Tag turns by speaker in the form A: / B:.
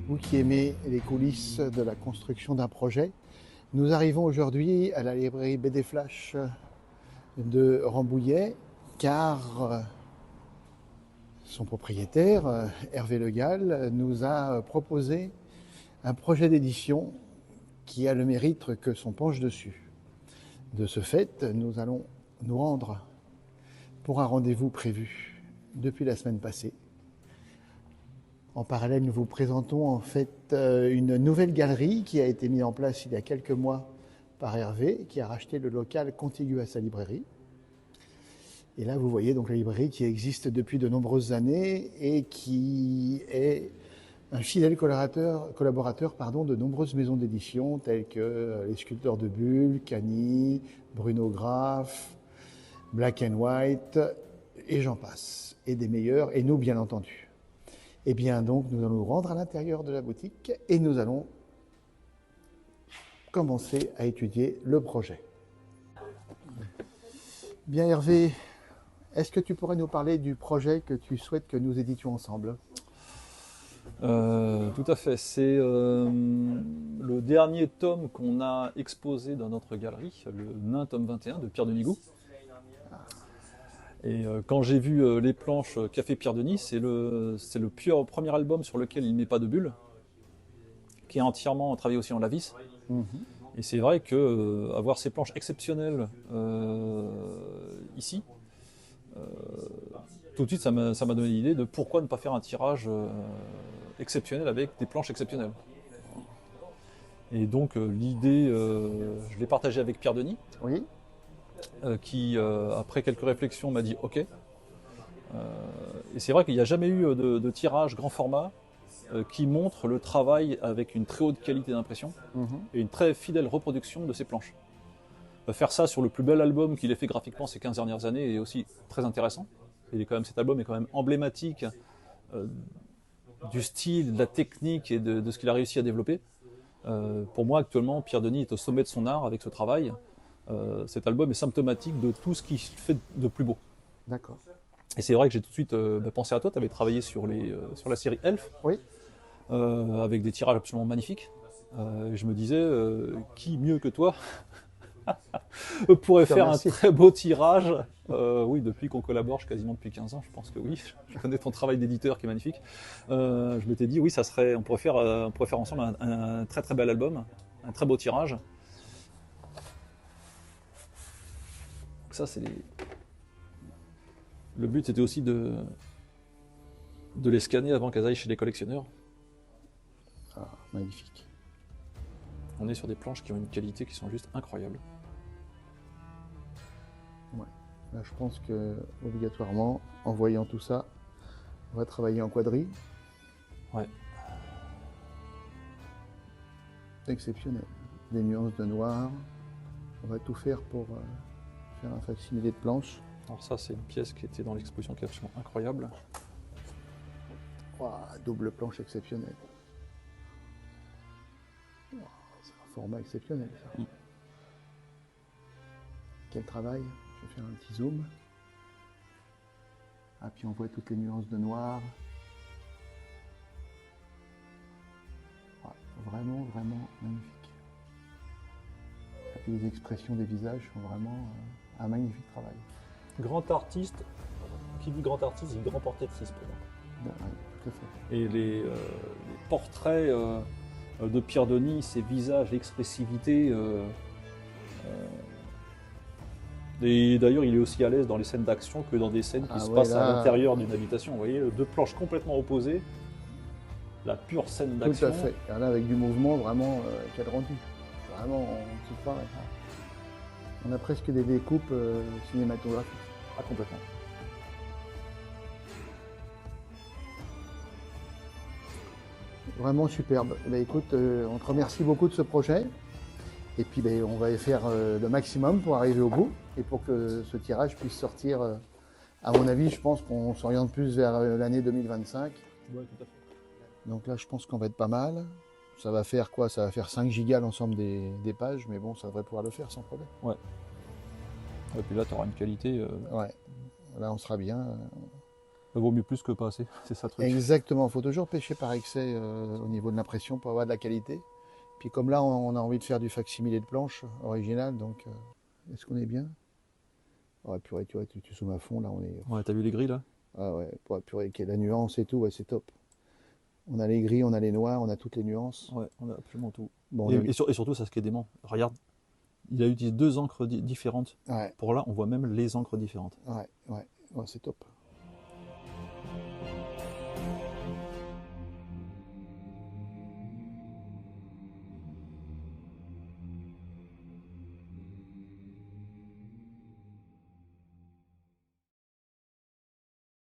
A: vous qui aimez les coulisses de la construction d'un projet. Nous arrivons aujourd'hui à la librairie BD Flash de Rambouillet car son propriétaire, Hervé Le Gall, nous a proposé un projet d'édition qui a le mérite que son penche dessus. De ce fait, nous allons nous rendre pour un rendez-vous prévu depuis la semaine passée. En parallèle, nous vous présentons en fait une nouvelle galerie qui a été mise en place il y a quelques mois par Hervé, qui a racheté le local contigu à sa librairie. Et là, vous voyez donc la librairie qui existe depuis de nombreuses années et qui est un fidèle collaborateur de nombreuses maisons d'édition telles que les Sculpteurs de Bulles, Cagny, Bruno Graff, Black and White, et j'en passe, et des meilleurs, et nous bien entendu. Eh bien donc nous allons nous rendre à l'intérieur de la boutique et nous allons commencer à étudier le projet. Bien Hervé, est-ce que tu pourrais nous parler du projet que tu souhaites que nous éditions ensemble ?
B: Tout à fait, c'est le dernier tome qu'on a exposé dans notre galerie, le Nain tome 21 de Pierre Denis Gou. Et quand j'ai vu les planches qu'a fait Pierre Denis, c'est le premier album sur lequel il ne met pas de bulles, qui est entièrement travaillé aussi en Lavis. Et c'est vrai que avoir ces planches exceptionnelles ici, tout de suite ça m'a donné l'idée de pourquoi ne pas faire un tirage exceptionnel avec des planches exceptionnelles. Et donc l'idée, je l'ai partagée avec Pierre Denis.
A: Oui.
B: Qui, après quelques réflexions, m'a dit OK. Et c'est vrai qu'il n'y a jamais eu de tirage grand format qui montre le travail avec une très haute qualité d'impression et une très fidèle reproduction de ces planches. Faire ça sur le plus bel album qu'il ait fait graphiquement ces 15 dernières années est aussi très intéressant. Cet album est quand même emblématique du style, de la technique et de ce qu'il a réussi à développer. Pour moi, actuellement, Pierre Denis est au sommet de son art avec ce travail. Cet album est symptomatique de tout ce qu'il fait de plus beau.
A: D'accord.
B: Et c'est vrai que j'ai tout de suite pensé à toi, tu avais travaillé sur la série Elf,
A: Oui.
B: avec des tirages absolument magnifiques. Je me disais, qui mieux que toi pourrait faire un très beau tirage. Oui, depuis qu'on collabore, quasiment depuis 15 ans, je pense que oui. Je connais ton travail d'éditeur qui est magnifique. Je m'étais dit, oui, on pourrait faire ensemble un très très bel album, un très beau tirage. Ça, c'est le but, c'était aussi de les scanner avant qu'elles aillent chez les collectionneurs.
A: Ah, magnifique.
B: On est sur des planches qui ont une qualité qui sont juste incroyables.
A: Ouais. Là, je pense que obligatoirement, en voyant tout ça, on va travailler en quadrille.
B: Ouais.
A: Exceptionnel. Des nuances de noir. On va tout faire pour faire un facsimilé de planche.
B: Alors ça, c'est une pièce qui était dans l'exposition qui est absolument incroyable.
A: Wow, double planche exceptionnelle. Wow, c'est un format exceptionnel, ça. Quel travail. Je vais faire un petit zoom. Ah, puis on voit toutes les nuances de noir. Ouais, vraiment, vraiment magnifique. Et puis les expressions des visages sont vraiment un magnifique travail.
B: Grand artiste, qui dit grand artiste, dit grand portraitiste pour moi.
A: Ouais, tout à fait.
B: Et les portraits de Pierre Denis, ses visages, l'expressivité. Et d'ailleurs, il est aussi à l'aise dans les scènes d'action que dans des scènes qui se passent à l'intérieur d'une habitation. Vous voyez, deux planches complètement opposées, la pure scène d'action.
A: Tout à fait. Et là, avec du mouvement, vraiment, quel rendu. Vraiment, on a presque des découpes cinématographiques.
B: Ah, complètement.
A: Vraiment superbe. Ben, écoute, on te remercie beaucoup de ce projet. Et puis ben, on va faire le maximum pour arriver au bout et pour que ce tirage puisse sortir. À mon avis, je pense qu'on s'oriente plus vers l'année 2025.
B: Oui, tout à fait.
A: Donc là, je pense qu'on va être pas mal. Ça va faire quoi? Ça va faire 5 gigas l'ensemble des pages, mais bon, ça devrait pouvoir le faire sans problème.
B: Ouais. Et puis là, tu auras une qualité.
A: Ouais. Là, on sera bien.
B: vaut mieux plus que pas assez, c'est ça le truc.
A: Exactement, il faut toujours pêcher par excès au niveau de l'impression pour avoir de la qualité. Puis comme là, on a envie de faire du facsimilé de planche original, donc est-ce qu'on est bien? Ouais, purée, tu vois, tu zoomes à fond, là, on est...
B: Ouais, t'as vu les grilles là?
A: Ah ouais, ouais, purée, qu'il y ait la nuance et tout, ouais, c'est top. On a les gris, on a les noirs, on a toutes les nuances.
B: Ouais, on a absolument tout.
A: Bon,
B: Et surtout, ça ce qui est dément, regarde, il a utilisé deux encres différentes.
A: ouais,
B: Pour là, on voit même les encres différentes.
A: ouais, ouais, ouais, c'est top.